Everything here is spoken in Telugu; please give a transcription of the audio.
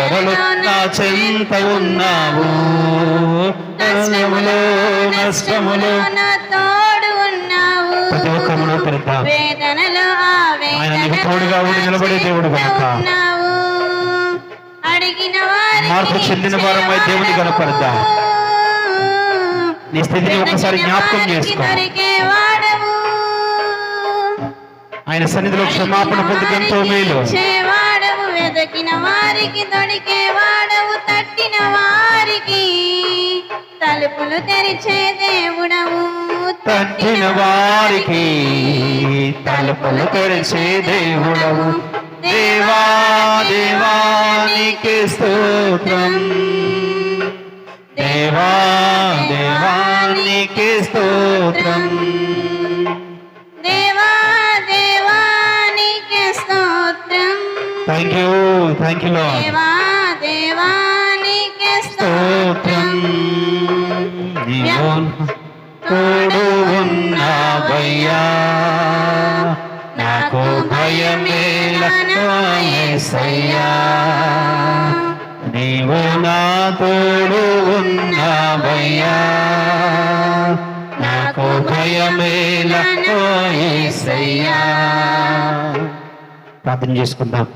త్వరలో నా చెంత ఉన్నావు, కష్టములో నష్టములో నా తోడు ఉన్నావు. ప్రతి ఒక్కరిలో పెడతాం. వేదనలో ఆయన నీకు తోడుగా ఉండి నిలబడే దేవుడు కనుక అడిగిన మార్పు చెందిన వారమై దేవుని కనపడతాం. నీ స్థితిని ఒకసారి జ్ఞాపకం చేసుకో. ఆయన సన్నిధిలో క్షమాపణ పొందుకు ఎంతో మేలు. వెదకిన వారికి దొరికే వాడవు, తట్టిన వారికి తలుపులు తెరిచే దేవుడవు. తట్టిన వారికి తలుపులు తెరిచే దేవుడవు. దేవా దేవానికి స్తోత్రం, దేవా దేవానికి స్తోత్రం, దేవా దేవానికి స్తోత్రం. Thank you lord. దేవా దేవానికి స్తోత్రం. నీవు తోడు ఉన్నావయ్యా, నాకు భయమేలా యేసయ్యా. నీవు నా తోడు ఉన్నావయ్యా, నాకు భయమేలా యేసయ్యా. ప్రార్థన చేసుకుందాం.